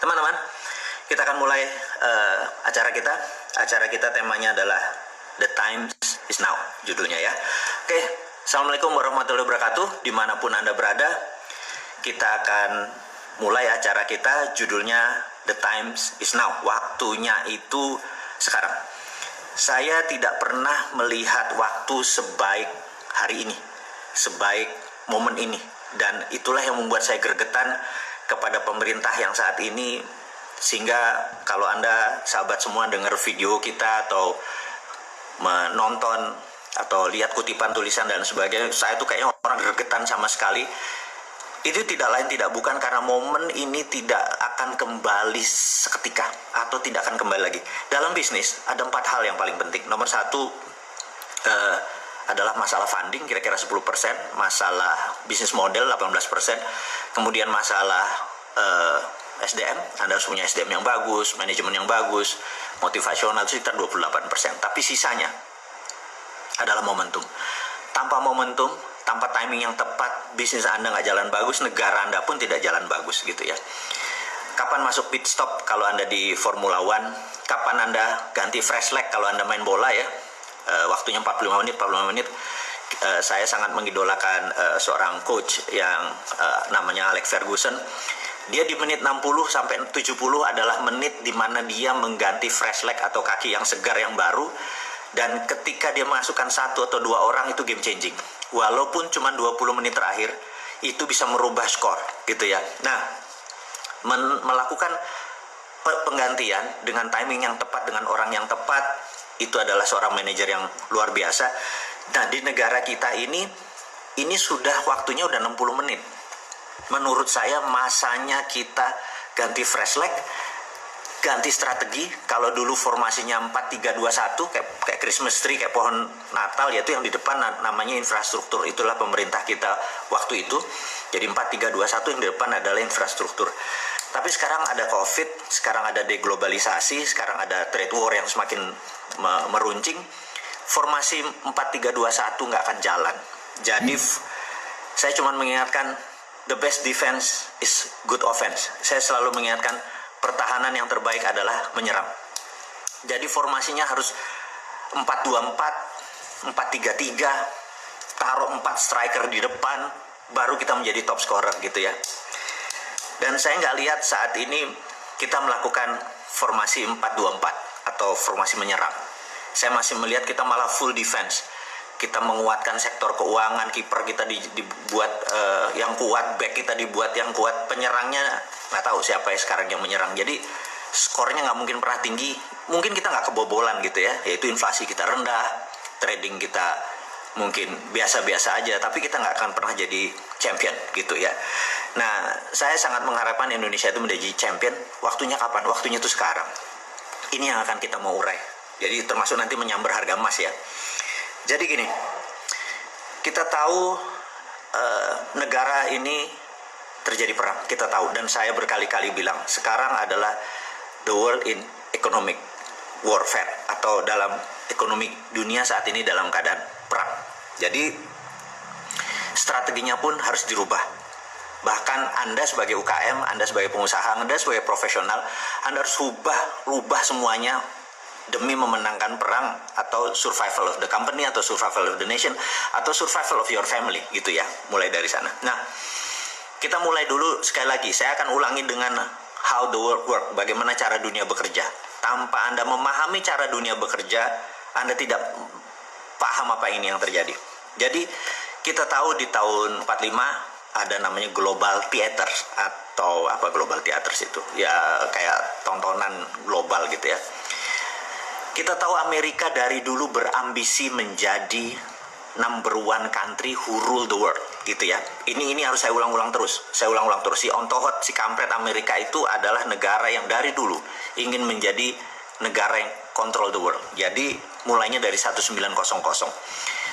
Teman-teman, kita akan mulai acara kita. Acara kita temanya adalah The Times is Now, judulnya ya. Oke, Assalamualaikum warahmatullahi wabarakatuh. Dimanapun Anda berada, kita akan mulai acara kita. Judulnya The Times is Now. Waktunya itu sekarang. Saya tidak pernah melihat waktu sebaik hari ini, sebaik momen ini. Dan itulah yang membuat saya gregetan kepada pemerintah yang saat ini, sehingga kalau Anda sahabat semua dengar video kita atau menonton atau lihat kutipan tulisan dan sebagainya, saya tuh kayaknya orang gregetan sama sekali. Itu tidak lain tidak bukan karena momen ini tidak akan kembali seketika atau tidak akan kembali lagi. Dalam bisnis ada 4 hal yang paling penting. Nomor 1 adalah masalah funding, kira-kira 10%, masalah bisnis model 18%, kemudian masalah SDM, Anda harus punya SDM yang bagus, manajemen yang bagus, motivasional itu sekitar 28%. Tapi sisanya adalah momentum. Tanpa momentum, tanpa timing yang tepat, bisnis Anda nggak jalan bagus, negara Anda pun tidak jalan bagus gitu ya. Kapan masuk pit stop kalau Anda di Formula One? Kapan Anda ganti fresh leg kalau Anda main bola ya? Waktunya 45 menit. Saya sangat mengidolakan seorang coach yang namanya Alex Ferguson. Dia di menit 60 sampai 70 adalah menit di mana dia mengganti fresh leg atau kaki yang segar yang baru, dan ketika dia masukkan 1 atau 2 orang itu game changing. Walaupun cuma 20 menit terakhir itu bisa merubah skor gitu ya. Nah, melakukan penggantian dengan timing yang tepat dengan orang yang tepat itu adalah seorang manajer yang luar biasa. Nah, di negara kita ini sudah waktunya udah 60 menit. Menurut saya masanya kita ganti fresh leg, ganti strategi. Kalau dulu formasinya 4-3-2-1 kayak Christmas tree, kayak pohon Natal, yaitu yang di depan namanya infrastruktur. Itulah pemerintah kita waktu itu. Jadi 4-3-2-1, yang di depan adalah infrastruktur. Tapi sekarang ada COVID, sekarang ada deglobalisasi, sekarang ada trade war yang semakin meruncing. Formasi 4-3-2-1 nggak akan jalan. Jadi saya cuma mengingatkan, the best defense is good offense. Saya selalu mengingatkan, pertahanan yang terbaik adalah menyerang. Jadi formasinya harus 4-2-4, 4-3-3, taruh 4 striker di depan, baru kita menjadi top scorer gitu ya. Dan saya nggak lihat saat ini kita melakukan formasi 4-2-4 atau formasi menyerang. Saya masih melihat kita malah full defense. Kita menguatkan sektor keuangan, kiper kita dibuat yang kuat, back kita dibuat yang kuat, penyerangnya nggak tahu siapa ya sekarang yang menyerang. Jadi skornya nggak mungkin pernah tinggi. Mungkin kita nggak kebobolan gitu ya, yaitu inflasi kita rendah, trading kita mungkin biasa-biasa aja, tapi kita nggak akan pernah jadi champion gitu ya. Nah, saya sangat mengharapkan Indonesia itu menjadi champion. Waktunya kapan? Waktunya itu sekarang. Ini yang akan kita mau urai. Jadi termasuk nanti menyambar harga emas ya. Jadi gini, kita tahu negara ini terjadi perang, kita tahu. Dan saya berkali-kali bilang, sekarang adalah the world in economic warfare, atau dalam ekonomi dunia saat ini dalam keadaan perang. Jadi strateginya pun harus dirubah. Bahkan Anda sebagai UKM, Anda sebagai pengusaha, Anda sebagai profesional, Anda harus rubah semuanya demi memenangkan perang, atau survival of the company, atau survival of the nation, atau survival of your family gitu ya. Mulai dari sana. Nah, kita mulai dulu sekali lagi. Saya akan ulangi dengan how the world work, bagaimana cara dunia bekerja. Tanpa Anda memahami cara dunia bekerja, Anda tidak paham apa ini yang terjadi. Jadi kita tahu di tahun 45 ada namanya global theaters, atau apa global theaters itu ya, kayak tontonan global gitu ya. Kita tahu Amerika dari dulu berambisi menjadi number 1 country who rule the world gitu ya. Ini harus saya ulang-ulang terus. Si ontohot, si kampret Amerika itu adalah negara yang dari dulu ingin menjadi negara yang control the world. Jadi mulainya dari 1900.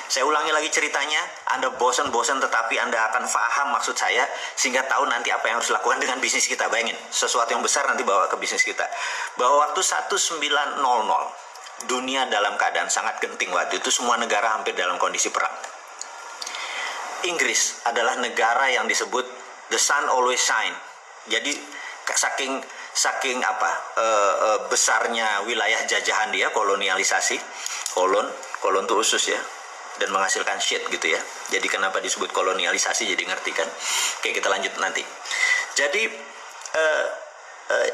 Saya ulangi lagi ceritanya, Anda bosan-bosan tetapi Anda akan paham maksud saya, sehingga tahu nanti apa yang harus dilakukan dengan bisnis kita. Bayangin, sesuatu yang besar nanti bawa ke bisnis kita. Bahwa waktu 1900, dunia dalam keadaan sangat genting waktu itu, semua negara hampir dalam kondisi perang. Inggris adalah negara yang disebut the sun always shine. Jadi saking saking besarnya wilayah jajahan dia, kolonialisasi, kolon tuh usus ya, dan menghasilkan shit gitu ya. Jadi kenapa disebut kolonialisasi, jadi ngerti kan. Oke, kita lanjut nanti. Jadi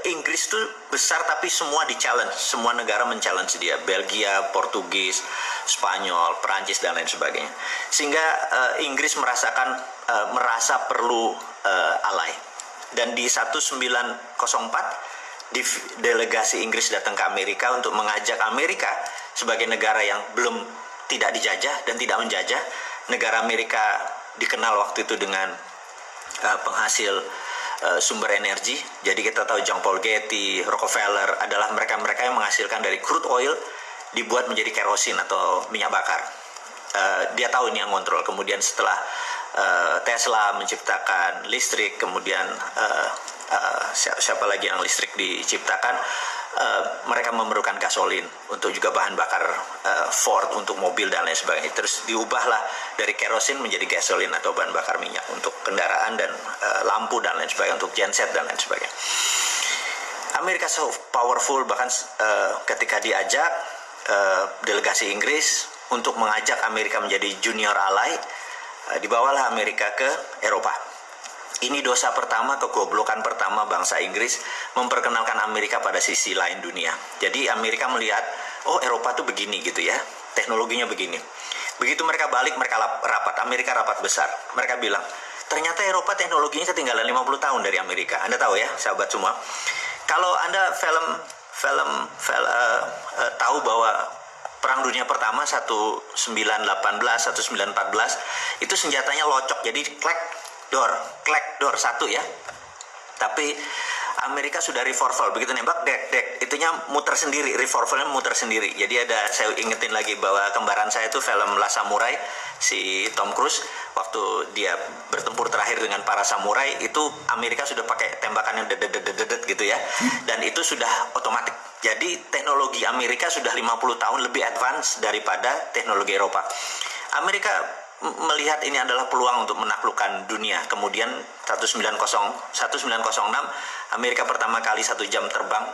Inggris tuh besar tapi semua di-challenge, semua negara men-challenge dia, Belgia, Portugis, Spanyol, Perancis dan lain sebagainya. Sehingga Inggris merasa perlu ally. Dan di 1904 delegasi Inggris datang ke Amerika untuk mengajak Amerika sebagai negara yang belum tidak dijajah dan tidak menjajah. Negara Amerika dikenal waktu itu dengan penghasil sumber energi. Jadi kita tahu John Paul Getty, Rockefeller adalah mereka-mereka yang menghasilkan dari crude oil dibuat menjadi kerosin atau minyak bakar. Dia tahu ini yang kontrol. Kemudian setelah Tesla menciptakan listrik, kemudian siapa lagi yang listrik diciptakan, mereka memerlukan gasolin untuk juga bahan bakar Ford untuk mobil dan lain sebagainya. Terus diubahlah dari kerosin menjadi gasolin atau bahan bakar minyak untuk kendaraan dan lampu dan lain sebagainya, untuk genset dan lain sebagainya. Amerika so powerful, bahkan ketika diajak delegasi Inggris untuk mengajak Amerika menjadi junior ally, dibawalah Amerika ke Eropa. Ini dosa pertama, kegoblokan pertama bangsa Inggris, memperkenalkan Amerika pada sisi lain dunia. Jadi Amerika melihat, oh Eropa tuh begini gitu ya, teknologinya begini. Begitu mereka balik, mereka rapat, Amerika rapat besar. Mereka bilang, ternyata Eropa teknologinya ketinggalan 50 tahun dari Amerika. Anda tahu ya, sahabat semua. Kalau Anda tahu bahwa Perang Dunia Pertama 1918, 1914 itu senjatanya locok, jadi klek door satu ya. Tapi Amerika sudah revolver, begitu nembak dek itunya muter sendiri, revolvernya muter sendiri. Jadi saya ingetin lagi bahwa kembaran saya itu film Last Samurai, si Tom Cruise, waktu dia bertempur terakhir dengan para samurai itu Amerika sudah pakai tembakan yang dedet gitu ya, dan itu sudah otomatis. Jadi teknologi Amerika sudah 50 tahun lebih advance daripada teknologi Eropa. Amerika melihat ini adalah peluang untuk menaklukkan dunia. Kemudian 1906 Amerika pertama kali 1 jam terbang,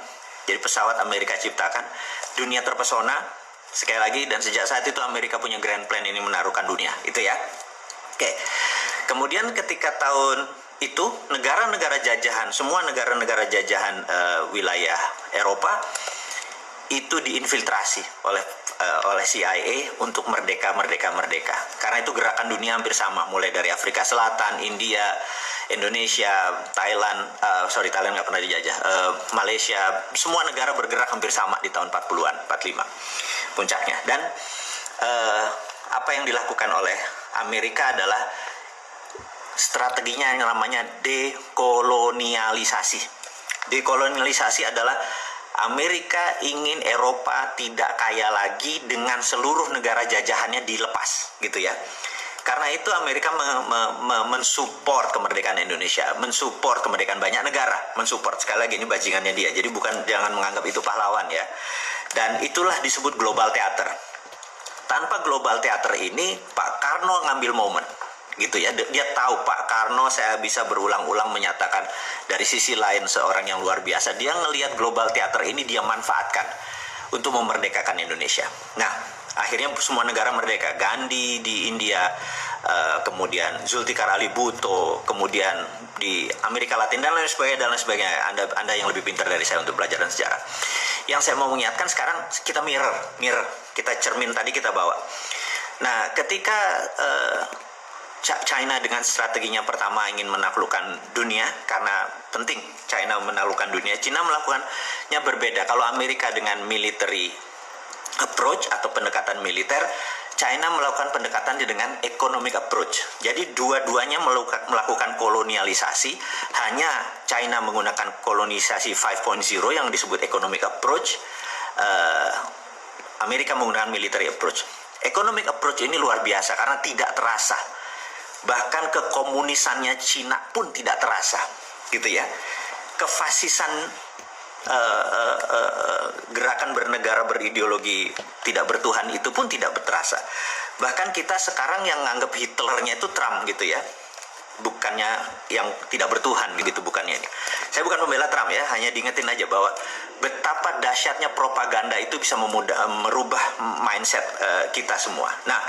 jadi pesawat Amerika ciptakan. Dunia terpesona sekali lagi, dan sejak saat itu Amerika punya grand plan ini menaklukkan dunia, itu ya. Oke. Kemudian ketika tahun itu negara-negara jajahan, semua negara-negara jajahan wilayah Eropa itu diinfiltrasi oleh CIA untuk merdeka. Karena itu gerakan dunia hampir sama, mulai dari Afrika Selatan, India, Indonesia, Thailand nggak pernah dijajah, Malaysia, semua negara bergerak hampir sama di tahun 40-an, 45 puncaknya. Dan apa yang dilakukan oleh Amerika adalah strateginya yang namanya dekolonialisasi. Dekolonialisasi adalah Amerika ingin Eropa tidak kaya lagi dengan seluruh negara jajahannya dilepas, gitu ya. Karena itu Amerika mensupport kemerdekaan Indonesia, mensupport kemerdekaan banyak negara, mensupport. Sekali lagi ini bajingannya dia. Jadi jangan menganggap itu pahlawan ya. Dan itulah disebut global theater. Tanpa global theater ini Pak Karno ngambil momen, gitu ya. Dia tahu Pak Karno, saya bisa berulang-ulang menyatakan dari sisi lain seorang yang luar biasa. Dia ngelihat global theater ini, dia manfaatkan untuk memerdekakan Indonesia. Nah, akhirnya semua negara merdeka. Gandhi di India, kemudian Zulfikar Ali Bhutto, kemudian di Amerika Latin dan lain sebagainya. Anda yang lebih pintar dari saya untuk pelajaran sejarah. Yang saya mau mengingatkan sekarang, kita mirror, kita cermin tadi kita bawa. Nah, ketika China dengan strateginya pertama ingin menaklukkan dunia, karena penting China menaklukkan dunia, China melakukannya berbeda. Kalau Amerika dengan military approach atau pendekatan militer, China melakukan pendekatan dengan economic approach. Jadi dua-duanya melakukan kolonialisasi, hanya China menggunakan kolonisasi 5.0 yang disebut economic approach, Amerika menggunakan military approach. Economic approach ini luar biasa karena tidak terasa. Bahkan kekomunisannya Cina pun tidak terasa, gitu ya. Kefasisan gerakan bernegara berideologi tidak bertuhan itu pun tidak terasa. Bahkan kita sekarang yang nganggap Hitlernya itu Trump, gitu ya. bukannya yang tidak bertuhan gitu, bukannya ini. Saya bukan pembela Trump ya, hanya diingetin aja bahwa betapa dahsyatnya propaganda itu bisa merubah mindset kita semua. Nah,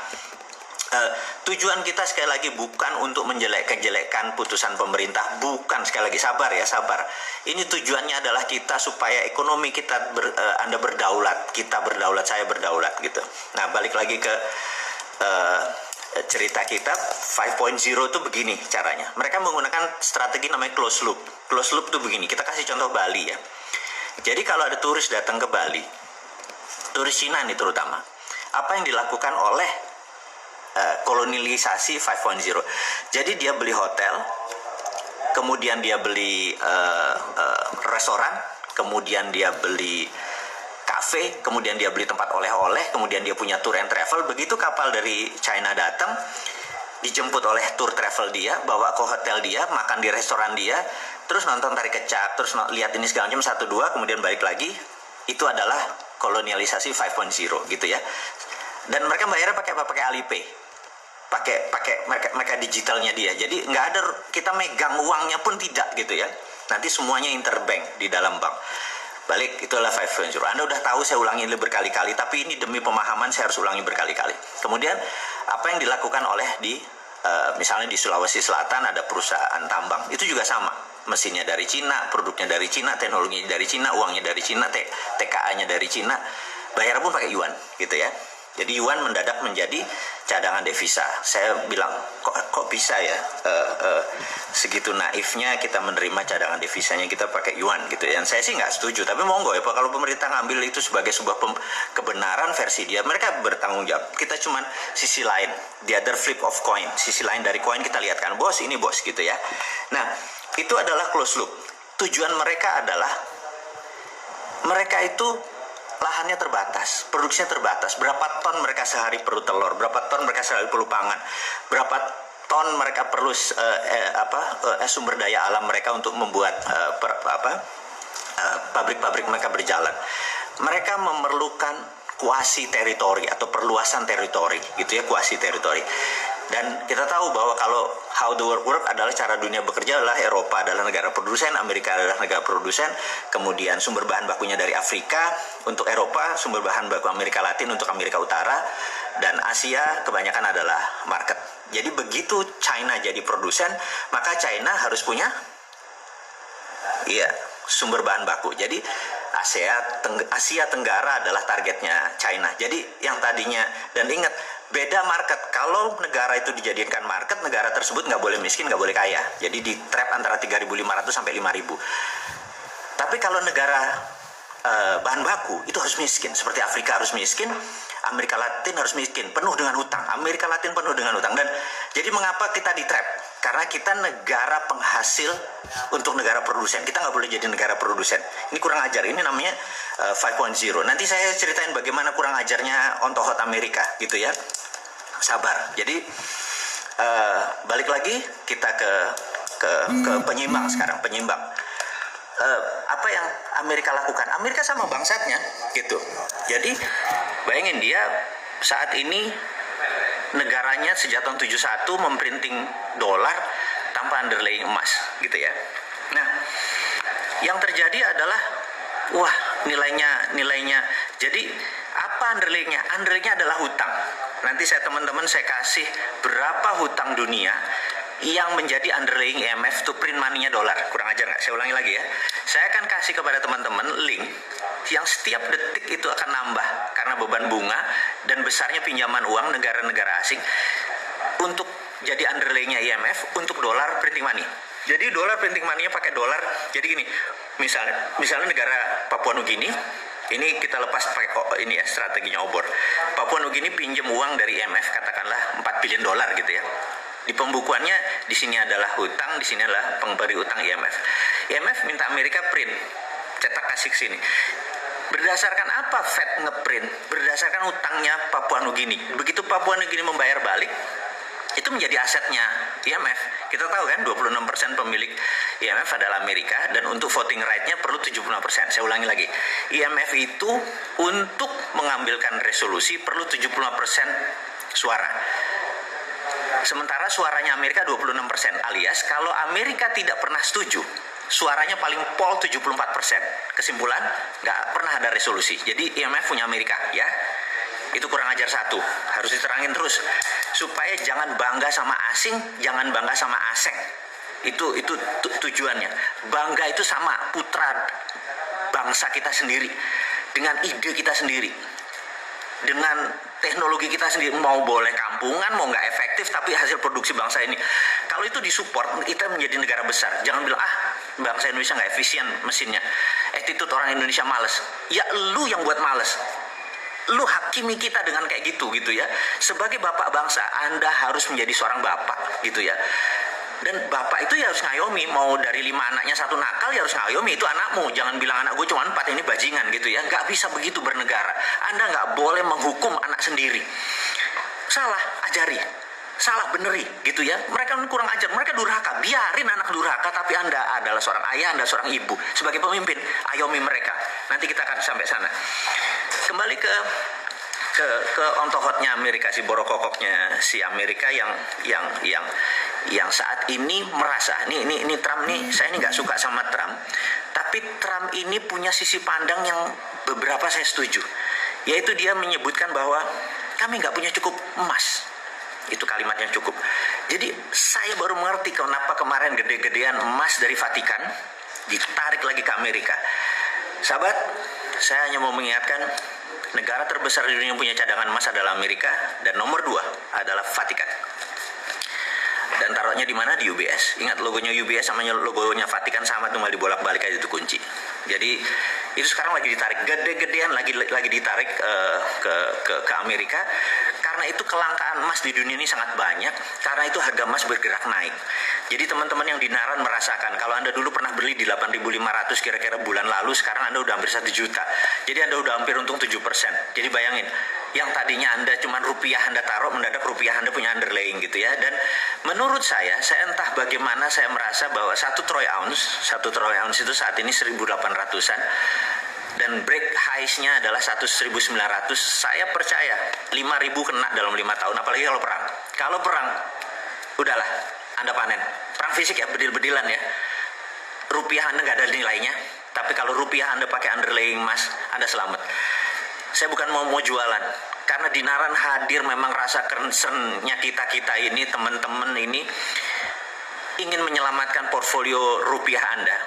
tujuan kita sekali lagi bukan untuk menjelek-jelekan putusan pemerintah, bukan, sekali lagi sabar ya, sabar. Ini tujuannya adalah kita supaya ekonomi kita Anda berdaulat, kita berdaulat, saya berdaulat gitu. Nah, balik lagi ke cerita kita 5.0 itu begini caranya. Mereka menggunakan strategi namanya close loop. Close loop itu begini, kita kasih contoh Bali ya. Jadi kalau ada turis datang ke Bali, turis Cina nih terutama, apa yang dilakukan oleh kolonialisasi 5.0? Jadi dia beli hotel, kemudian dia beli restoran, kemudian dia beli kafe, kemudian dia beli tempat oleh-oleh, kemudian dia punya tour and travel. Begitu kapal dari China datang, dijemput oleh tour travel dia, bawa ke hotel dia, makan di restoran dia, terus nonton tari kecak, terus lihat ini segala macam 1-2, kemudian balik lagi. Itu adalah kolonialisasi 5.0 gitu ya. Dan mereka bayarnya pakai apa? Pakai Alipay. Pakai mereka digitalnya dia. Jadi nggak ada kita megang uangnya pun tidak gitu ya. Nanti semuanya interbank di dalam bank. Balik, itulah 5.0. Anda udah tahu, saya ulangi berkali-kali, tapi ini demi pemahaman saya harus ulangi berkali-kali. Kemudian apa yang dilakukan oleh misalnya di Sulawesi Selatan ada perusahaan tambang, itu juga sama, mesinnya dari Cina, produknya dari Cina, teknologinya dari Cina, uangnya dari Cina, TKA-nya dari Cina, bayar pun pakai yuan gitu ya. Jadi yuan mendadak menjadi cadangan devisa. Saya bilang kok bisa ya segitu naifnya kita menerima cadangan devisanya kita pakai yuan gitu ya. Dan saya sih nggak setuju. Tapi monggo ya Pak, kalau pemerintah ngambil itu sebagai sebuah kebenaran versi dia, mereka bertanggung jawab. Kita cuman sisi lain, the other flip of coin, sisi lain dari koin kita lihat kan, bos ini bos gitu ya. Nah itu adalah close loop. Tujuan mereka adalah mereka itu lahannya terbatas, produksinya terbatas. Berapa ton mereka sehari perlu telur, berapa ton mereka sehari perlu pangan, berapa ton mereka perlu sumber daya alam mereka untuk membuat pabrik-pabrik mereka berjalan. Mereka memerlukan kuasi teritori atau perluasan teritori gitu ya, kuasi teritori. Dan kita tahu bahwa kalau how the world work adalah cara dunia bekerja adalah Eropa adalah negara produsen, Amerika adalah negara produsen, kemudian sumber bahan bakunya dari Afrika untuk Eropa, sumber bahan baku Amerika Latin untuk Amerika Utara, dan Asia kebanyakan adalah market. Jadi begitu China jadi produsen, maka China harus punya sumber bahan baku. Jadi Asia Tenggara adalah targetnya China. Jadi yang tadinya, dan ingat, beda market. Kalau negara itu dijadikan market, negara tersebut nggak boleh miskin, nggak boleh kaya. Jadi di trap antara 3.500 sampai 5.000. Tapi kalau negara bahan baku itu harus miskin. Seperti Afrika harus miskin, Amerika Latin harus miskin, penuh dengan hutang. Amerika Latin penuh dengan hutang. Dan jadi mengapa kita di trap? Karena kita negara penghasil untuk negara produsen. Kita nggak boleh jadi negara produsen. Ini kurang ajar. Ini namanya 5.0. Nanti saya ceritain bagaimana kurang ajarnya ontohot Amerika gitu ya. Sabar. Jadi balik lagi kita ke penyimbang sekarang. Penyimbang. Apa yang Amerika lakukan? Amerika sama bangsatnya gitu. Jadi bayangin dia saat ini negaranya sejak tahun 71 memprinting dolar tanpa underlying emas gitu ya. Nah, yang terjadi adalah nilainya. Jadi apa underlyingnya? Underlyingnya adalah hutang. Nanti teman-teman saya kasih berapa hutang dunia yang menjadi underlying IMF to print money-nya dolar. Kurang ajar nggak? Saya ulangi lagi ya. Saya akan kasih kepada teman-teman link yang setiap detik itu akan nambah karena beban bunga dan besarnya pinjaman uang negara-negara asing untuk jadi underlying-nya IMF untuk dolar printing money. Jadi dolar printing money-nya pakai dolar. Jadi gini, misalnya negara Papua Nugini, ini kita lepas pakai ini ya, strateginya obor. Papua Nugini pinjam uang dari IMF katakanlah 4 billion dolar gitu ya. Di pembukuannya di sini adalah hutang, di sini adalah pemberi utang IMF. IMF minta Amerika print, cetak kasih ke sini. Berdasarkan apa Fed ngeprint? Berdasarkan utangnya Papua Nugini. Begitu Papua Nugini membayar balik, itu menjadi asetnya IMF. Kita tahu kan 26% pemilik IMF adalah Amerika, dan untuk voting right-nya perlu 75%. Saya ulangi lagi. IMF itu untuk mengambilkan resolusi perlu 75% suara. Sementara suaranya Amerika 26%, alias kalau Amerika tidak pernah setuju, suaranya paling pol 74%. Kesimpulan, nggak pernah ada resolusi. Jadi IMF punya Amerika, ya. Itu kurang ajar satu, harus diterangin terus. Supaya jangan bangga sama asing, jangan bangga sama asing. Itu tujuannya. Bangga itu sama putra bangsa kita sendiri, dengan ide kita sendiri, dengan teknologi kita sendiri. Mau boleh kampungan, mau nggak efektif, tapi hasil produksi bangsa ini. Kalau itu disupport, kita menjadi negara besar. Jangan bilang, bangsa Indonesia nggak efisien mesinnya. Attitude orang Indonesia males. Ya lu yang buat males. Lu hakimi kita dengan kayak gitu ya. Sebagai bapak bangsa, Anda harus menjadi seorang bapak gitu ya. Dan bapak itu ya harus ngayomi, mau dari 5 anaknya 1 nakal ya harus ngayomi, itu anakmu. Jangan bilang anak gue cuma 4, ini bajingan gitu ya. Nggak bisa begitu bernegara. Anda nggak boleh menghukum anak sendiri. Salah, ajari. Salah, beneri gitu ya. Mereka kurang ajar, mereka durhaka. Biarin anak durhaka, tapi Anda adalah seorang ayah, Anda seorang ibu. Sebagai pemimpin, ayomi mereka. Nanti kita akan sampai sana. Kembali ke ontohotnya Amerika, si borokokoknya si Amerika yang saat ini merasa ini Trump nih, saya ini nggak suka sama Trump, tapi Trump ini punya sisi pandang yang beberapa saya setuju, yaitu dia menyebutkan bahwa kami nggak punya cukup emas. Itu kalimat yang cukup. Jadi saya baru mengerti kenapa kemarin gede-gedean emas dari Vatikan ditarik lagi ke Amerika. Sahabat, saya hanya mau mengingatkan, negara terbesar di dunia yang punya cadangan emas adalah Amerika, dan nomor 2 adalah Vatikan. Dan taruhnya di mana? Di UBS. Ingat, logonya UBS sama logonya Vatikan sama, tinggal dibolak-balik aja, itu kunci. Jadi itu sekarang lagi ditarik gede-gedean, lagi ditarik ke Amerika, karena itu kelangkaan emas di dunia ini sangat banyak, karena itu harga emas bergerak naik. Jadi teman-teman yang di Naran merasakan, kalau Anda dulu pernah beli di 8.500 kira-kira bulan lalu, sekarang Anda udah hampir 1 juta. Jadi Anda udah hampir untung 7%. Jadi bayangin, yang tadinya Anda cuma rupiah Anda taruh, mendadak rupiah Anda punya underlying gitu ya. Dan menurut saya entah bagaimana saya merasa bahwa 1 troy ounce itu saat ini 1.800-an. Dan break highs-nya adalah 1.900. Saya percaya 5.000 kena dalam 5 tahun, apalagi kalau perang. Kalau perang, udahlah, Anda panen. Perang fisik ya, bedil-bedilan ya. Rupiah Anda nggak ada nilainya, tapi kalau rupiah Anda pakai underlying emas, Anda selamat. Saya bukan mau jualan, karena di Naran hadir memang rasa concern-nya kita ini, teman-teman ini ingin menyelamatkan portfolio rupiah Anda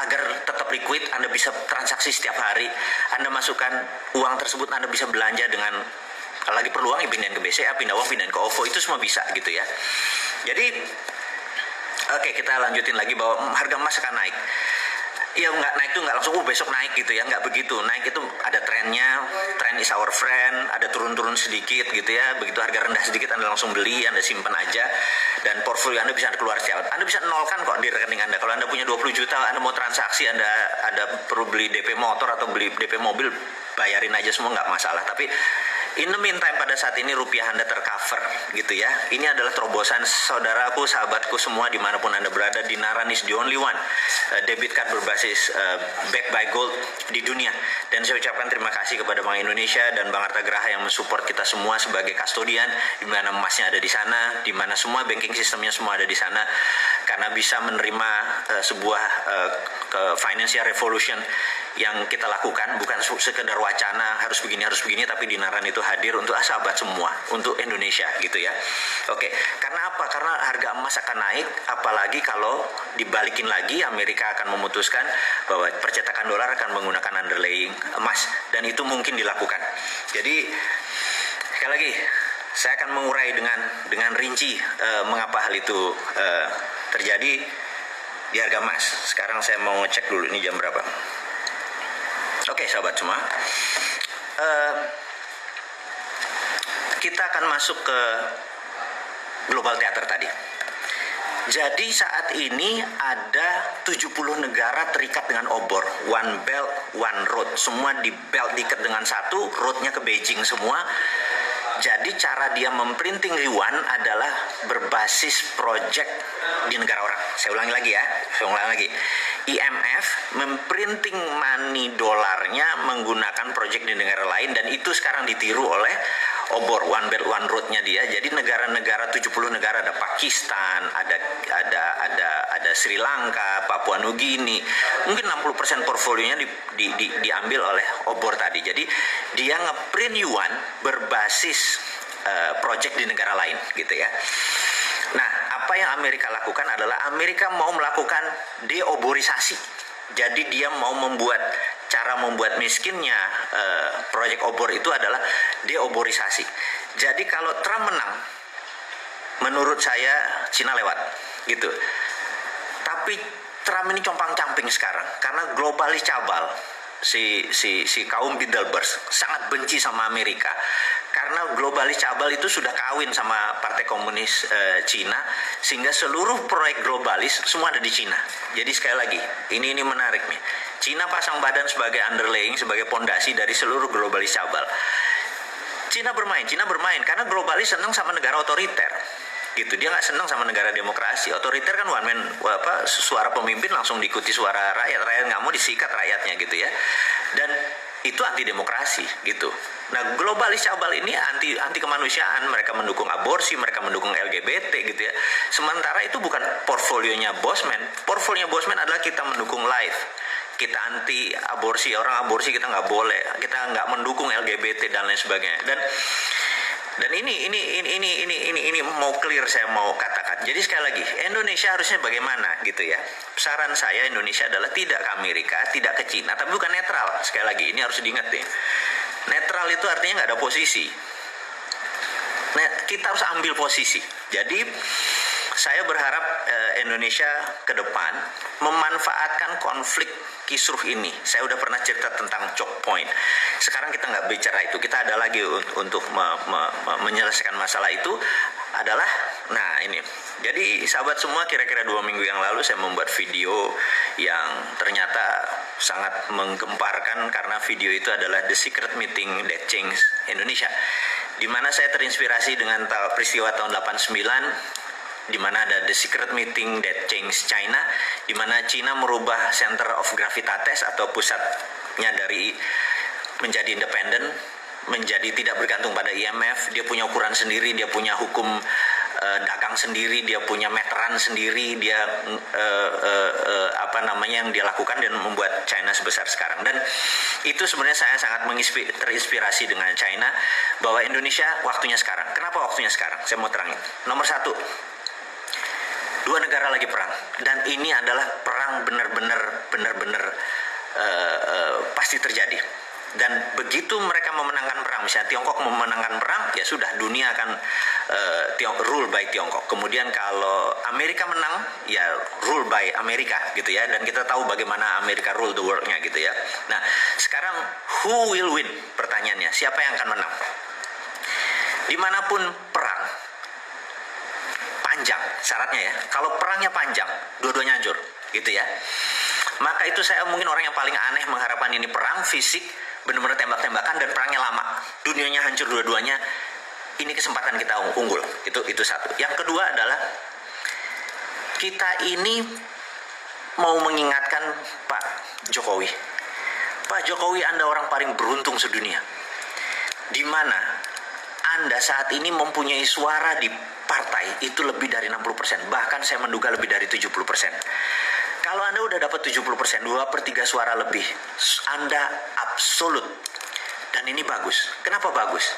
agar tetap liquid, Anda bisa transaksi setiap hari, Anda masukkan uang tersebut, Anda bisa belanja dengan, kalau lagi perlu uang, ya pindahin ke BCA, pindah uang, pindahin ke OVO, itu semua bisa gitu ya. Jadi, oke, kita lanjutin lagi bahwa harga emas akan naik. Ya nggak naik tuh nggak langsung besok naik gitu ya, nggak begitu. Naik itu ada trennya, trend is our friend, ada turun-turun sedikit gitu ya. Begitu harga rendah sedikit Anda langsung beli, Anda simpan aja, dan portfolio Anda bisa keluar setiap. Anda bisa nolkan kok di rekening Anda. Kalau Anda punya 20 juta, Anda mau transaksi, Anda perlu beli DP motor atau beli DP mobil, bayarin aja semua, nggak masalah. Tapi in the meantime, pada saat ini rupiah Anda tercover gitu ya. Ini adalah terobosan saudaraku, sahabatku semua dimanapun Anda berada. Di Naran is the only one debit card berbasis backed by gold di dunia. Dan saya ucapkan terima kasih kepada Bank Indonesia dan Bang Arta Graha yang mensupport kita semua sebagai kustodian, di mana emasnya ada di sana, di mana semua banking sistemnya semua ada di sana, karena bisa menerima sebuah financial revolution yang kita lakukan, bukan sekedar wacana harus begini, tapi di Naran itu hadir untuk sahabat semua, untuk Indonesia gitu ya. Oke, karena apa? Karena harga emas akan naik, apalagi kalau dibalikin lagi, Amerika akan memutuskan bahwa percetakan dolar akan menggunakan underlying emas, dan itu mungkin dilakukan. Jadi sekali lagi, saya akan mengurai dengan rinci mengapa hal itu terjadi di harga emas. Sekarang saya mau ngecek dulu ini jam berapa. Oke, sahabat semua, kita akan masuk ke global theater tadi. Jadi saat ini ada 70 negara terikat dengan obor, one belt, one road. Semua di belt diikat dengan satu, roadnya ke Beijing semua. Jadi cara dia memprinting yuan adalah berbasis project di negara orang. Saya ulangi lagi ya, IMF memprinting money dolarnya menggunakan project di negara lain, dan itu sekarang ditiru oleh obor One Belt One Road-nya dia. Jadi negara-negara 70 negara, ada Pakistan, ada Sri Lanka, Papua Nugini. Mungkin 60% portfolionya diambil oleh obor tadi. Jadi dia ngeprint yuan berbasis project di negara lain gitu ya. Nah, apa yang Amerika lakukan adalah Amerika mau melakukan deoborisasi. Jadi dia mau cara membuat miskinnya proyek obor itu adalah deoborisasi. Jadi kalau Trump menang, menurut saya Cina lewat gitu. Tapi Trump ini compang-camping sekarang karena globalis cabal. Si kaum Bilderberg sangat benci sama Amerika karena globalis cabal itu sudah kawin sama Partai Komunis Cina, sehingga seluruh proyek globalis semua ada di Cina. Jadi sekali lagi, ini menarik nih. Cina pasang badan sebagai underlying, sebagai pondasi dari seluruh globalis cabal. Cina bermain karena globalis senang sama negara otoriter. Gitu, dia nggak senang sama negara demokrasi. Otoriter kan suara pemimpin langsung diikuti suara rakyat nggak mau disikat rakyatnya gitu ya, dan itu anti demokrasi gitu. Nah, globalis cabal ini anti kemanusiaan, mereka mendukung aborsi, mereka mendukung LGBT gitu ya. Sementara itu bukan portfolionya Bosman. Portfolionya Bosman adalah kita mendukung life, kita anti aborsi, orang aborsi kita nggak boleh, kita nggak mendukung LGBT dan lain sebagainya. Dan ini mau clear, saya mau katakan. Jadi sekali lagi, Indonesia harusnya bagaimana gitu ya. Saran saya, Indonesia adalah tidak ke Amerika, tidak ke Cina, tapi bukan netral. Sekali lagi, ini harus diingat nih. Netral itu artinya nggak ada posisi. Nah, kita harus ambil posisi. Jadi saya berharap Indonesia ke depan memanfaatkan konflik kisruh ini. Saya udah pernah cerita tentang choke point. Sekarang kita nggak bicara itu. Kita ada lagi untuk menyelesaikan masalah itu adalah, nah ini. Jadi sahabat semua, kira-kira 2 minggu yang lalu saya membuat video yang ternyata sangat menggemparkan karena video itu adalah The Secret Meeting That Changed Indonesia, di mana saya terinspirasi dengan peristiwa tahun 89, di mana ada The Secret Meeting That Changed China, di mana China merubah center of gravitatis atau pusatnya dari menjadi independen, menjadi tidak bergantung pada IMF. Dia punya ukuran sendiri, dia punya hukum dagang sendiri, dia punya meteran sendiri, dia yang dia lakukan dan membuat China sebesar sekarang. Dan itu sebenarnya saya sangat terinspirasi dengan China, bahwa Indonesia waktunya sekarang. Kenapa waktunya sekarang? Saya mau terangin. Nomor 1, 2 negara lagi perang, dan ini adalah perang benar-benar pasti terjadi. Dan begitu mereka memenangkan perang, misalnya Tiongkok memenangkan perang, ya sudah, dunia akan rule by Tiongkok. Kemudian kalau Amerika menang, ya rule by Amerika gitu ya. Dan kita tahu bagaimana Amerika rule the world-nya gitu ya. Nah, sekarang who will win? Pertanyaannya, siapa yang akan menang? Dimanapun perang panjang syaratnya ya. Kalau perangnya panjang, dua-duanya hancur gitu ya. Maka itu saya mungkin orang yang paling aneh mengharapkan ini perang fisik, benar-benar tembak-tembakan, dan perangnya lama, dunianya hancur dua-duanya. Ini kesempatan kita unggul. Itu satu. Yang kedua adalah kita ini mau mengingatkan Pak Jokowi. Pak Jokowi, Anda orang paling beruntung sedunia, di mana Anda saat ini mempunyai suara di partai itu lebih dari 60%, bahkan saya menduga lebih dari 70%. Kalau Anda udah dapat 70%, 2/3 suara lebih, Anda absolut. Dan ini bagus. Kenapa bagus?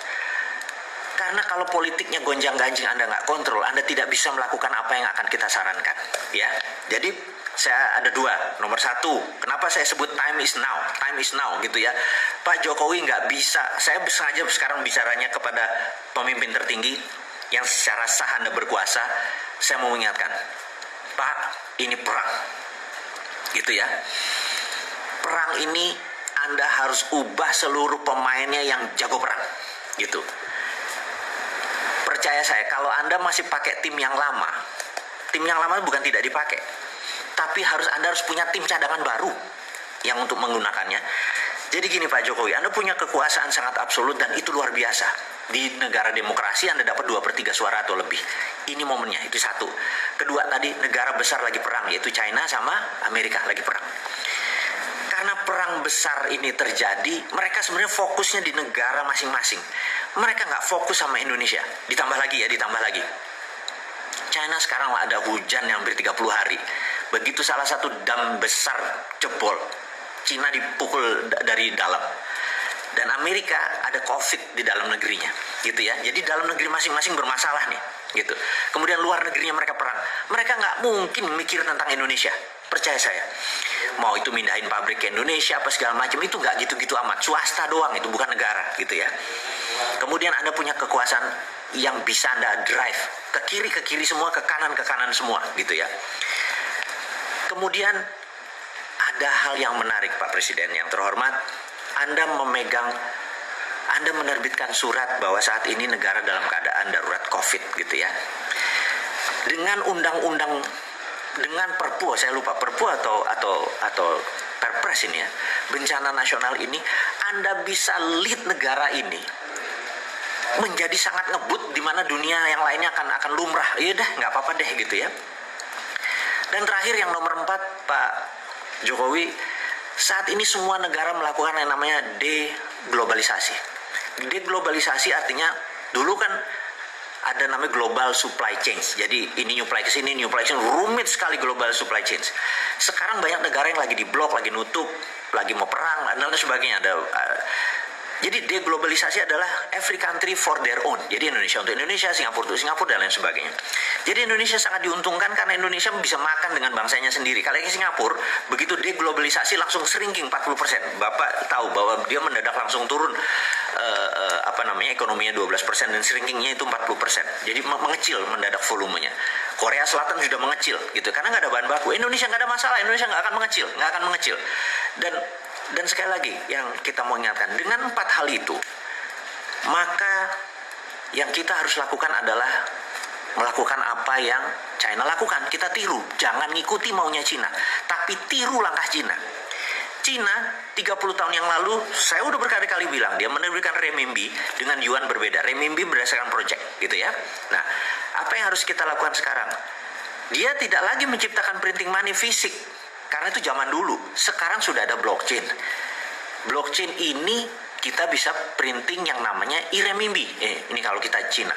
Karena kalau politiknya gonjang-ganjing, Anda nggak kontrol, Anda tidak bisa melakukan apa yang akan kita sarankan. Ya, jadi saya ada 2. Nomor 1, kenapa saya sebut time is now gitu ya. Pak Jokowi nggak bisa, saya sengaja sekarang bicaranya kepada pemimpin tertinggi yang secara sah Anda berkuasa. Saya mau mengingatkan, Pak, ini perang gitu ya. Perang ini Anda harus ubah seluruh pemainnya yang jago perang gitu. Percaya saya, kalau Anda masih pakai tim yang lama bukan tidak dipakai, tapi Anda harus punya tim cadangan baru yang untuk menggunakannya. Jadi gini Pak Jokowi, Anda punya kekuasaan sangat absolut dan itu luar biasa. Di negara demokrasi Anda dapat 2/3 suara atau lebih. Ini momennya, itu satu. Kedua, tadi negara besar lagi perang, yaitu China sama Amerika lagi perang. Karena perang besar ini terjadi, mereka sebenarnya fokusnya di negara masing-masing. Mereka nggak fokus sama Indonesia. Ditambah lagi. China sekarang ada hujan yang hampir 30 hari. Begitu salah satu dam besar jebol, Cina dipukul dari dalam. Dan Amerika ada COVID di dalam negerinya, gitu ya. Jadi dalam negeri masing-masing bermasalah nih, gitu. Kemudian luar negerinya mereka perang. Mereka nggak mungkin mikir tentang Indonesia, percaya saya. Mau itu mindahin pabrik ke Indonesia apa segala macam, itu nggak gitu-gitu amat. Swasta doang, itu bukan negara, gitu ya. Kemudian Anda punya kekuasaan yang bisa Anda drive ke kiri semua, ke kanan semua, gitu ya. Kemudian ada hal yang menarik, Pak Presiden yang terhormat. Anda menerbitkan surat bahwa saat ini negara dalam keadaan darurat COVID, gitu ya. Dengan undang-undang, dengan perpu, saya lupa perpu atau perpres ini ya, bencana nasional ini, Anda bisa lead negara ini menjadi sangat ngebut, di mana dunia yang lainnya akan lumrah. Ya udah, nggak apa-apa deh, gitu ya. Dan terakhir yang nomor 4, Pak Jokowi, saat ini semua negara melakukan yang namanya deglobalisasi. Deglobalisasi artinya dulu kan ada namanya global supply chain. Jadi ini nyuplai ke sini, nyuplai ke sini, rumit sekali global supply chain. Sekarang banyak negara yang lagi diblok, lagi nutup, lagi mau perang dan lain sebagainya. Jadi deglobalisasi adalah every country for their own. Jadi Indonesia untuk Indonesia, Singapura untuk Singapura, dan lain sebagainya. Jadi Indonesia sangat diuntungkan karena Indonesia bisa makan dengan bangsanya sendiri. Kalau ke Singapura, begitu deglobalisasi langsung shrinking 40%. Bapak tahu bahwa dia mendadak langsung turun ekonominya 12% dan shrinkingnya itu 40%. Jadi mengecil mendadak volumenya. Korea Selatan sudah mengecil gitu karena nggak ada bahan baku. Indonesia nggak ada masalah, Indonesia nggak akan mengecil. Dan sekali lagi yang kita mau ingatkan, dengan 4 hal itu, maka yang kita harus lakukan adalah melakukan apa yang China lakukan. Kita tiru, jangan ngikuti maunya Cina, tapi tiru langkah Cina. Cina 30 tahun yang lalu, saya udah berkali-kali bilang, dia menerbitkan renminbi dengan yuan berbeda. Renminbi berdasarkan project, gitu ya. Nah, apa yang harus kita lakukan sekarang? Dia tidak lagi menciptakan printing money fisik, karena itu zaman dulu. Sekarang sudah ada blockchain. Blockchain ini kita bisa printing yang namanya e-renminbi. Ini kalau kita Cina.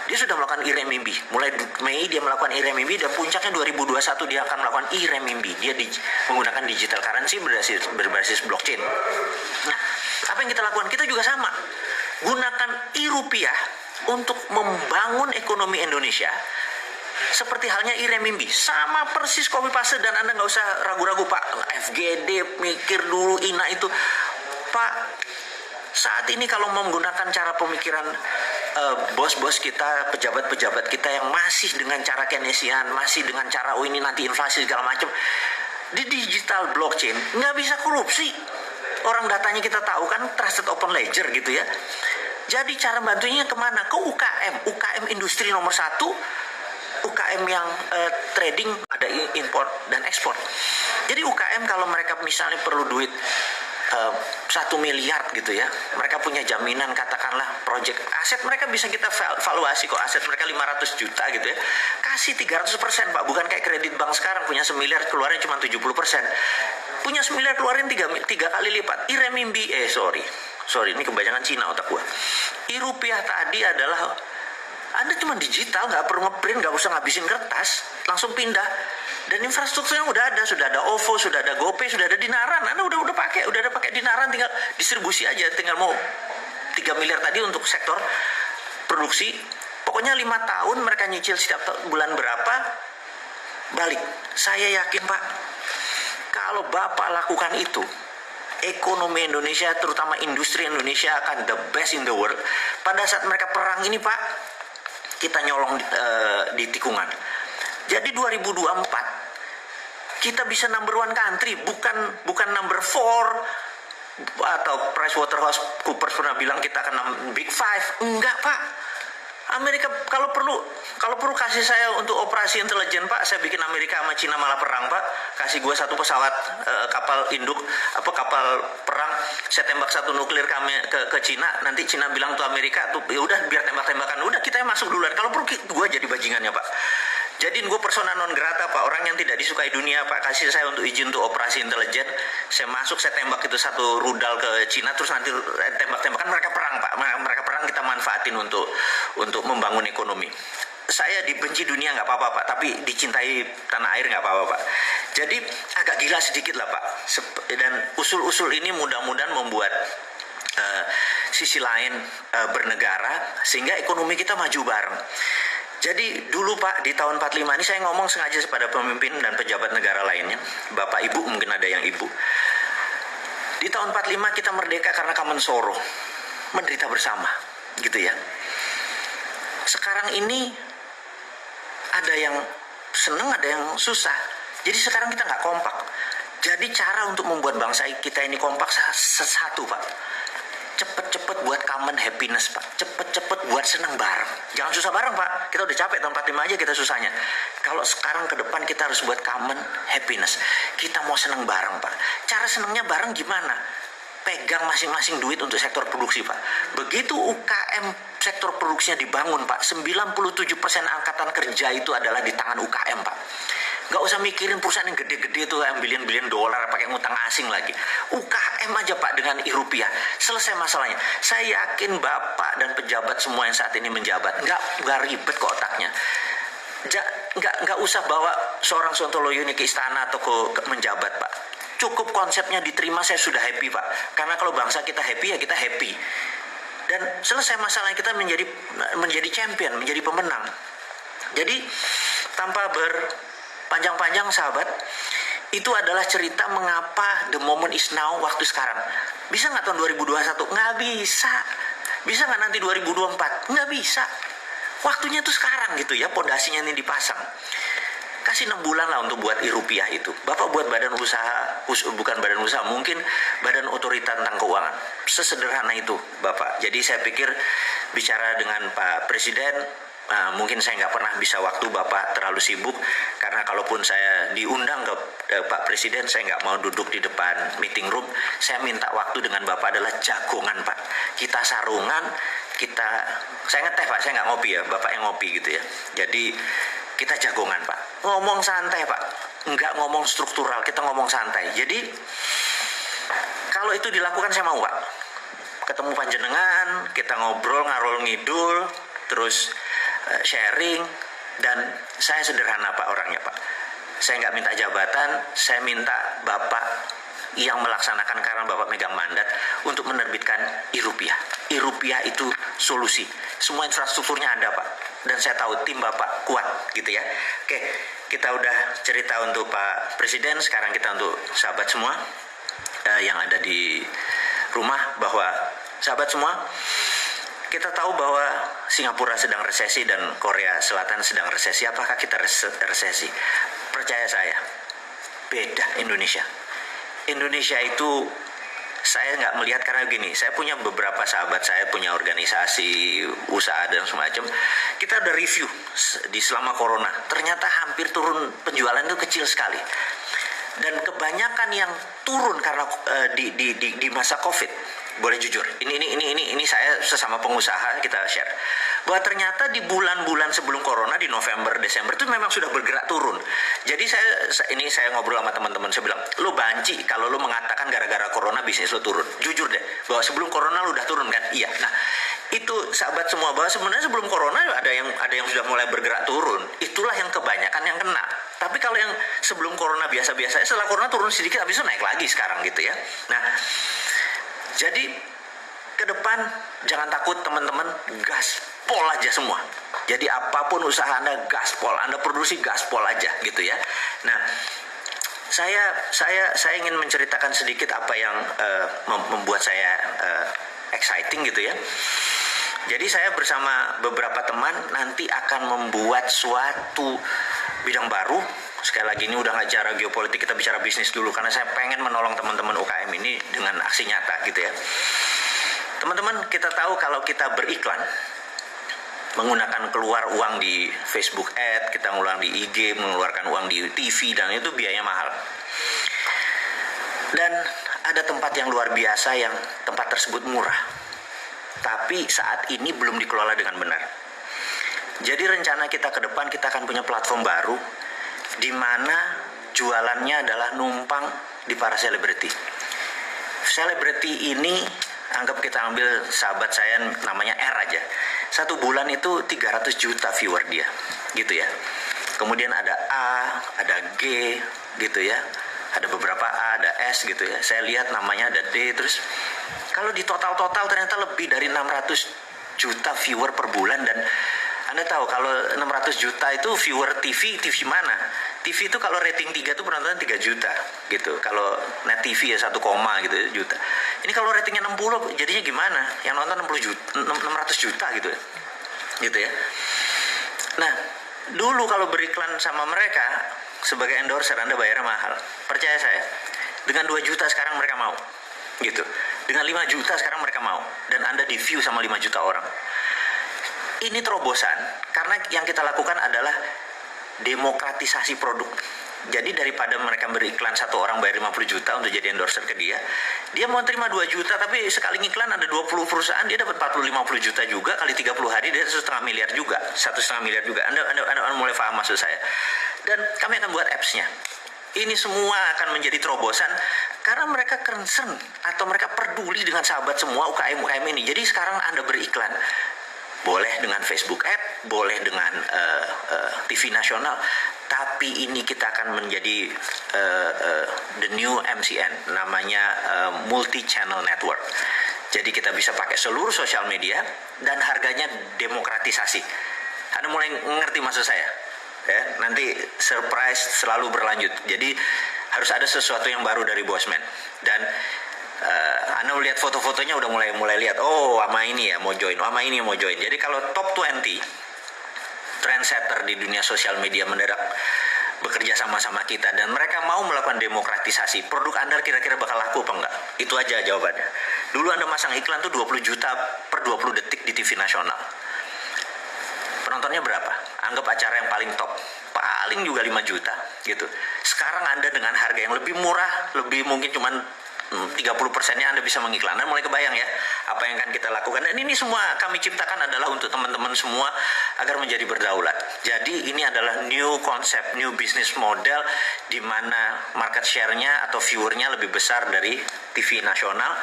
Dia sudah melakukan e-renminbi. Mulai Mei dia melakukan e-renminbi dan puncaknya 2021 dia akan melakukan e-renminbi. Dia menggunakan digital currency berbasis blockchain. Nah, apa yang kita lakukan? Kita juga sama. Gunakan e-rupiah untuk membangun ekonomi Indonesia. Seperti halnya e-renminbi, sama persis copy paste, dan Anda nggak usah ragu-ragu, Pak. FGD mikir dulu INA itu, Pak. Saat ini kalau mau menggunakan cara pemikiran bos-bos kita, pejabat-pejabat kita yang masih dengan cara Keynesian, masih dengan cara ini nanti inflasi segala macam, di digital blockchain nggak bisa korupsi. Orang datanya kita tahu kan, trusted open ledger gitu ya. Jadi cara bantunya kemana? Ke UKM industri nomor 1. UKM yang trading, ada import dan ekspor. Jadi UKM kalau mereka misalnya perlu duit 1 miliar gitu ya, mereka punya jaminan, katakanlah project aset mereka bisa kita valuasi kok, aset mereka 500 juta gitu ya, kasih 300%, Pak. Bukan kayak kredit bank sekarang punya 1 miliar keluarin cuma 70%, punya 1 miliar keluarin 3 kali lipat. E-renminbi, sorry ini kebanyakan Cina otak gua. E-rupiah tadi adalah Anda cuma digital, nggak perlu ngeprint, nggak usah ngabisin kertas, langsung pindah. Dan infrastrukturnya sudah ada OVO, sudah ada GoPay, sudah ada Dinaran. Anda udah ada pakai Dinaran, tinggal distribusi aja, tinggal mau 3 miliar tadi untuk sektor produksi. Pokoknya 5 tahun mereka nyicil setiap bulan berapa, balik. Saya yakin, Pak, kalau Bapak lakukan itu, ekonomi Indonesia, terutama industri Indonesia akan the best in the world. Pada saat mereka perang ini, Pak, kita nyolong di tikungan. Jadi 2024 kita bisa number 1 country, bukan number 4 atau PricewaterhouseCoopers pernah bilang kita akan Big 5. Enggak, Pak. Amerika kalau perlu kasih saya untuk operasi intelijen, Pak. Saya bikin Amerika sama Cina malah perang, Pak. Kasih gue 1 pesawat kapal induk, kapal perang. Saya tembak 1 nuklir ke Cina. Nanti Cina bilang tuh Amerika tuh, ya udah biar tembak-tembakan. Udah kita yang masuk duluan. Kalau perlu gue jadi bajingannya, Pak. jadiin gue persona non grata Pak, orang yang tidak disukai dunia Pak. Kasih saya untuk izin untuk operasi intelijen, saya masuk, saya tembak itu satu rudal ke Cina, terus nanti tembak-tembakan, mereka perang Pak, mereka perang, kita manfaatin untuk membangun ekonomi. Saya dibenci dunia nggak apa-apa Pak, tapi dicintai tanah air nggak apa-apa Pak. Jadi agak gila sedikit lah Pak, dan usul-usul ini mudah-mudahan membuat sisi lain bernegara sehingga ekonomi kita maju bareng. Jadi dulu Pak, di tahun 45 ini saya ngomong sengaja kepada pemimpin dan pejabat negara lainnya, Bapak Ibu mungkin ada yang Ibu. Di tahun 45 kita merdeka karena Kamen Soro, menderita bersama, gitu ya. Sekarang ini ada yang seneng, ada yang susah. Jadi sekarang kita nggak kompak. Jadi cara untuk membuat bangsa kita ini kompak satu Pak. Cepet-cepet buat common happiness Pak. Cepet-cepet buat seneng bareng. Jangan susah bareng Pak. Kita udah capek tahun 45 aja kita susahnya. Kalau sekarang ke depan kita harus buat common happiness. Kita mau seneng bareng Pak. Cara senengnya bareng gimana? Pegang masing-masing duit untuk sektor produksi Pak. Begitu UKM sektor produksinya dibangun Pak, 97% angkatan kerja itu adalah di tangan UKM Pak. Gak usah mikirin perusahaan yang gede-gede itu yang bilion-bilion dolar pakai ngutang asing lagi. UKM aja Pak dengan rupiah, selesai masalahnya. Saya yakin Bapak dan pejabat semua yang saat ini menjabat nggak ribet kok otaknya. Nggak usah bawa seorang Sontoloyo ini ke istana atau ke menjabat Pak. Cukup konsepnya diterima, saya sudah happy Pak. Karena kalau bangsa kita happy ya kita happy. Dan selesai masalah kita menjadi champion, menjadi pemenang. Jadi tanpa panjang-panjang sahabat, itu adalah cerita mengapa the moment is now, waktu sekarang. Bisa nggak tahun 2021? Nggak bisa. Bisa nggak nanti 2024? Nggak bisa. Waktunya tuh sekarang gitu ya, pondasinya ini dipasang. Kasih 6 bulan lah untuk buat rupiah itu. Bapak buat badan usaha, bukan badan usaha, mungkin badan otorita tentang keuangan. Sesederhana itu Bapak. Jadi saya pikir bicara dengan Pak Presiden, mungkin saya nggak pernah bisa waktu, Bapak terlalu sibuk, karena kalaupun saya diundang ke Pak Presiden, saya nggak mau duduk di depan meeting room. Saya minta waktu dengan Bapak adalah jagongan Pak. Kita sarungan, saya ngeteh Pak, saya nggak ngopi ya, Bapak yang ngopi gitu ya. Jadi kita jagongan Pak, ngomong santai Pak, nggak ngomong struktural, kita ngomong santai. Jadi kalau itu dilakukan saya mau Pak, ketemu panjenengan, kita ngobrol ngarol ngidul, terus sharing, dan saya sederhana Pak orangnya Pak. Saya nggak minta jabatan, saya minta Bapak yang melaksanakan karena Bapak megang mandat untuk menerbitkan e-rupiah. E-rupiah itu solusi. Semua infrastrukturnya ada Pak. Dan saya tahu tim Bapak kuat gitu ya. Oke, kita udah cerita untuk Pak Presiden, sekarang kita untuk sahabat semua yang ada di rumah, bahwa sahabat semua, kita tahu bahwa Singapura sedang resesi dan Korea Selatan sedang resesi. Apakah kita resesi? Percaya saya, beda Indonesia. Indonesia itu saya nggak melihat, karena gini, saya punya beberapa sahabat, saya punya organisasi, usaha dan semacam. Kita udah review di selama corona, ternyata hampir turun penjualan itu kecil sekali. Dan kebanyakan yang turun karena di masa COVID, boleh jujur, ini saya sesama pengusaha kita share, bahwa ternyata di bulan-bulan sebelum corona, di November, Desember itu memang sudah bergerak turun. Jadi saya ngobrol sama teman-teman, saya bilang, lu banci kalau lu mengatakan gara-gara corona bisnis lu turun. Jujur deh, bahwa sebelum corona lu udah turun kan? Iya. Nah, itu sahabat semua, bahwa sebenarnya sebelum corona ada yang sudah mulai bergerak turun. Itulah yang kebanyakan yang kena. Tapi kalau yang sebelum corona biasa-biasa, setelah corona turun sedikit, habis itu naik lagi sekarang gitu ya. Nah, jadi ke depan jangan takut teman-teman, gaspol aja semua. Jadi apapun usaha Anda, gaspol, Anda produksi gaspol aja gitu ya. Nah, saya ingin menceritakan sedikit apa yang membuat saya exciting gitu ya. Jadi saya bersama beberapa teman nanti akan membuat suatu bidang baru. Sekali lagi, ini udah nggak bicara geopolitik, kita bicara bisnis dulu, karena saya pengen menolong teman-teman UKM ini dengan aksi nyata gitu ya. Teman-teman, kita tahu kalau kita beriklan, menggunakan keluar uang di Facebook Ad, kita ngulang di IG, mengeluarkan uang di TV, dan itu biayanya mahal. Dan ada tempat yang luar biasa yang tempat tersebut murah, tapi saat ini belum dikelola dengan benar. Jadi rencana kita ke depan, kita akan punya platform baru di mana jualannya adalah numpang di para selebriti. Selebriti ini anggap kita ambil sahabat saya namanya R aja. 1 bulan itu 300 juta viewer dia, gitu ya. Kemudian ada A, ada G, gitu ya. Ada beberapa A, ada S gitu ya. Saya lihat namanya ada D. Terus kalau di total ternyata lebih dari 600 juta viewer per bulan. Dan Anda tahu kalau 600 juta itu viewer TV mana? TV itu kalau rating 3 itu penontonnya 3 juta gitu. Kalau net TV ya 1, gitu juta. Ini kalau ratingnya 60 jadinya gimana? Yang nonton 600 juta gitu ya. Gitu ya. Nah, dulu kalau beriklan sama mereka sebagai endorser Anda bayarnya mahal. Percaya saya. Dengan 2 juta sekarang mereka mau. Gitu. Dengan 5 juta sekarang mereka mau. Dan Anda di view sama 5 juta orang. Ini terobosan karena yang kita lakukan adalah demokratisasi produk. Jadi daripada mereka beriklan 1 orang bayar 50 juta untuk jadi endorser ke dia, dia mau terima 2 juta tapi sekali ngiklan ada 20 perusahaan, dia dapat 40-50 juta juga, kali 30 hari dia 1,5 miliar juga. 1,5 miliar juga. Anda mulai paham maksud saya. Dan kami akan buat apps-nya. Ini semua akan menjadi terobosan karena mereka concern atau mereka peduli dengan sahabat semua UKM ini. Jadi sekarang Anda beriklan boleh dengan Facebook Ad, boleh dengan TV nasional, tapi ini kita akan menjadi the new MCN, namanya multi channel network. Jadi kita bisa pakai seluruh sosial media dan harganya demokratisasi. Anda mulai ngerti maksud saya? Ya, nanti surprise selalu berlanjut. Jadi harus ada sesuatu yang baru dari Bosman. Dan Anda lihat foto-fotonya udah mulai lihat, oh sama ini ya mau join, sama ini mau join. Jadi kalau top 20 trendsetter di dunia sosial media mendadak bekerja sama-sama kita dan mereka mau melakukan demokratisasi, produk Anda kira-kira bakal laku apa enggak? Itu aja jawabannya. Dulu Anda masang iklan tuh 20 juta per 20 detik di TV nasional. Penontonnya berapa? Anggap acara yang paling top, paling juga 5 juta gitu. Sekarang Anda dengan harga yang lebih murah, lebih mungkin cuman 30%-nya Anda bisa mengiklan. Anda mulai kebayang ya apa yang akan kita lakukan. Dan ini semua kami ciptakan adalah untuk teman-teman semua agar menjadi berdaulat. Jadi ini adalah new konsep, new business model di mana market share-nya atau viewer-nya lebih besar dari TV nasional.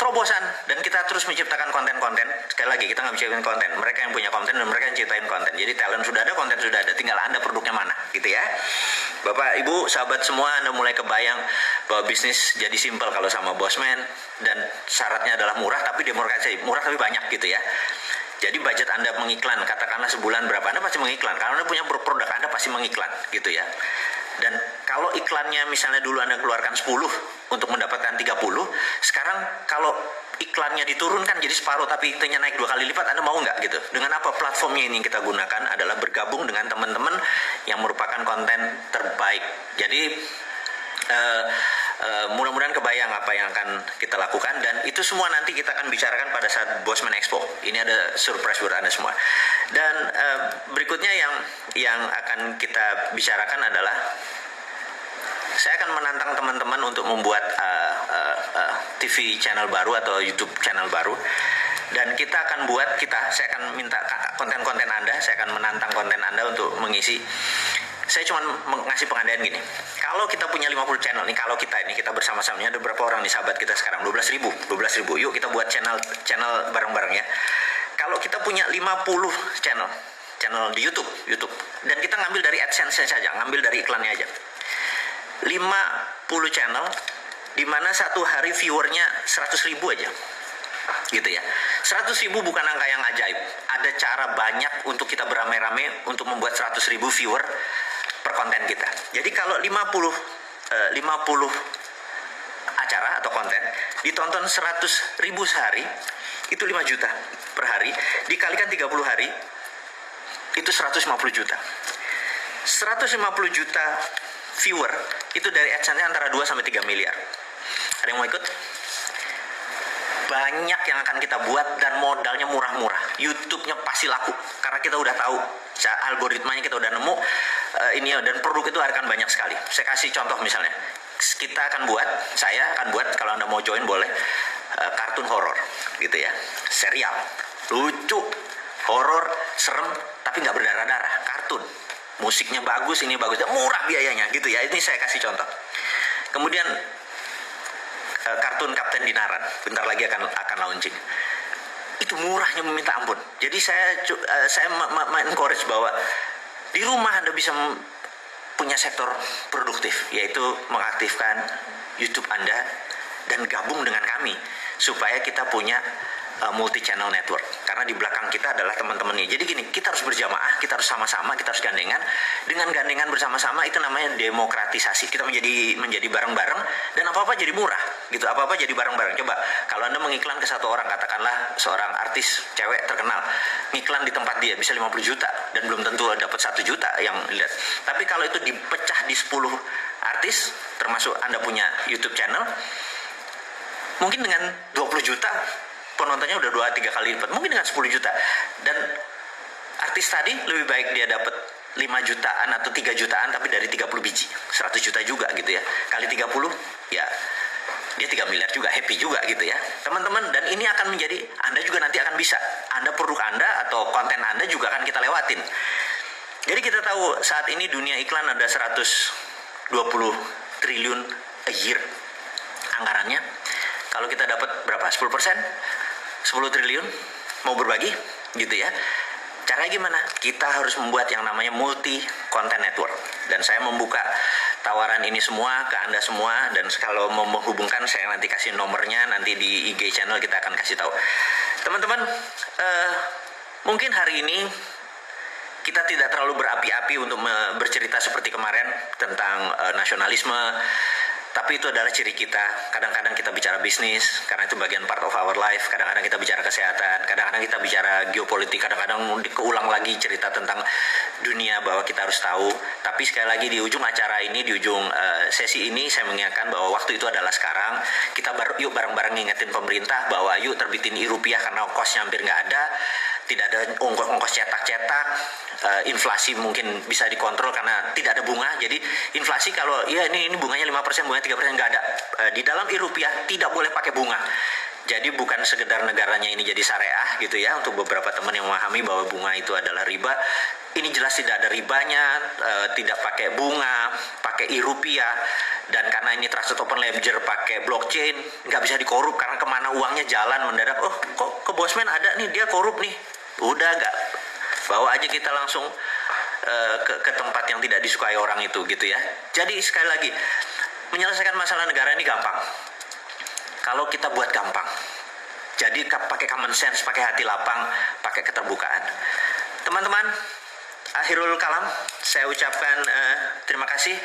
Terobosan, dan kita terus menciptakan konten-konten. Sekali lagi kita nggak menciptakan konten, mereka yang punya konten dan mereka yang ciptain konten. Jadi talent sudah ada, konten sudah ada, tinggal Anda produknya mana gitu ya. Bapak, Ibu, sahabat semua, Anda mulai kebayang bahwa bisnis jadi simpel kalau sama Bosman, dan syaratnya adalah murah tapi demokrasi, murah tapi banyak gitu ya. Jadi budget Anda mengiklan, katakanlah sebulan berapa, Anda pasti mengiklan. Kalau Anda punya produk, Anda pasti mengiklan gitu ya. Dan kalau iklannya misalnya dulu Anda keluarkan 10 untuk mendapatkan 30, sekarang kalau iklannya diturunkan jadi separuh tapi itunya naik 2 kali lipat, Anda mau nggak gitu? Dengan apa? Platformnya ini yang kita gunakan adalah bergabung dengan teman-teman yang merupakan konten terbaik. Jadi mudah-mudahan kebayang apa yang akan kita lakukan, dan itu semua nanti kita akan bicarakan pada saat Bosman Expo. Ini ada surprise buat Anda semua. Dan berikutnya yang akan kita bicarakan adalah saya akan menantang teman-teman untuk membuat TV channel baru atau YouTube channel baru. Dan kita akan saya akan minta konten-konten Anda, saya akan menantang konten Anda untuk mengisi. Saya cuma ngasih pengandaian gini, kalau kita punya 50 channel nih, kalau kita bersama-sama, ada berapa orang nih sahabat kita sekarang, 12.000, yuk kita buat channel bareng-bareng ya. Kalau kita punya 50 channel di YouTube, dan kita ngambil dari AdSense saja, ngambil dari iklannya aja, 50 channel, di mana satu hari viewernya 100.000 aja, gitu ya. 100.000 bukan angka yang ajaib. Ada cara banyak untuk kita beramai-ramai untuk membuat 100.000 viewer per konten kita. Jadi kalau 50 acara atau konten ditonton 100.000 sehari, itu 5 juta per hari, dikalikan 30 hari, itu 150 juta. 150 juta viewer, itu dari AdSense antara 2 sampai 3 miliar. Ada yang mau ikut? Banyak yang akan kita buat dan modalnya murah-murah. YouTube-nya pasti laku karena kita udah tahu algoritmanya, kita udah nemu ini, dan produk itu akan banyak sekali. Saya kasih contoh misalnya, saya akan buat kalau Anda mau join boleh, kartun horor gitu ya, serial lucu horor, serem, tapi nggak berdarah-darah, kartun. Musiknya bagus, ini bagus, murah biayanya gitu ya. Ini saya kasih contoh. Kemudian kartun Kapten Dinaran, bentar lagi akan launching. Itu murahnya meminta ampun. Jadi saya encourage bahwa di rumah Anda bisa punya sektor produktif, yaitu mengaktifkan YouTube Anda dan gabung dengan kami supaya kita punya multi channel network. Karena di belakang kita adalah teman-temannya. Jadi gini, kita harus berjamaah, kita harus sama-sama, kita harus gandengan. Dengan gandengan bersama-sama itu namanya demokratisasi. Kita menjadi bareng-bareng dan apa-apa jadi murah gitu. Apa-apa jadi bareng-bareng. Coba kalau Anda mengiklan ke satu orang, katakanlah seorang artis cewek terkenal, ngiklan di tempat dia bisa 50 juta dan belum tentu dapat 1 juta yang lihat. Tapi kalau itu dipecah di 10 artis, termasuk Anda punya YouTube channel, mungkin dengan 20 juta penontonnya udah 2-3 kali lipat, mungkin dengan 10 juta. Dan artis tadi lebih baik dia dapat 5 jutaan atau 3 jutaan tapi dari 30 biji, 100 juta juga gitu ya, kali 30 ya dia 3 miliar juga, happy juga gitu ya teman-teman. Dan ini akan menjadi, Anda juga nanti akan bisa, produk Anda atau konten Anda juga akan kita lewatin. Jadi kita tahu saat ini dunia iklan ada 120 triliun a year anggarannya. Kalau kita dapat berapa? 10%? 10 triliun mau berbagi gitu ya. Caranya gimana? Kita harus membuat yang namanya multi content network. Dan saya membuka tawaran ini semua ke Anda semua, dan kalau mau menghubungkan saya nanti kasih nomornya, nanti di IG channel kita akan kasih tahu. Teman-teman, mungkin hari ini kita tidak terlalu berapi-api untuk bercerita seperti kemarin tentang nasionalisme. Tapi itu adalah ciri kita. Kadang-kadang kita bicara bisnis, karena itu bagian part of our life. Kadang-kadang kita bicara kesehatan, kadang-kadang kita bicara geopolitik, kadang-kadang keulang lagi cerita tentang dunia bahwa kita harus tahu. Tapi sekali lagi di ujung acara ini, di ujung sesi ini, saya mengingatkan bahwa waktu itu adalah sekarang. Kita yuk bareng-bareng ngingetin pemerintah bahwa yuk terbitin rupiah karena kosnya hampir nggak ada. Tidak ada ongkos cetak-cetak, inflasi mungkin bisa dikontrol karena tidak ada bunga. Jadi inflasi kalau ya ini bunganya 5%, bunganya 3% nggak ada. Di dalam rupiah tidak boleh pakai bunga. Jadi bukan sekedar negaranya ini jadi syariah gitu ya, untuk beberapa teman yang memahami bahwa bunga itu adalah riba. Ini jelas tidak ada ribanya, tidak pakai bunga, pakai rupiah. Dan karena ini trusted open ledger pakai blockchain, nggak bisa dikorup karena kemana uangnya jalan mendadak. Oh kok ke Bosman ada nih, dia korup nih. Udah nggak, bawa aja kita langsung ke tempat yang tidak disukai orang itu gitu ya. Jadi sekali lagi, menyelesaikan masalah negara ini gampang kalau kita buat gampang. Jadi pakai common sense, pakai hati lapang, pakai keterbukaan. Teman-teman, akhirul kalam, saya ucapkan terima kasih.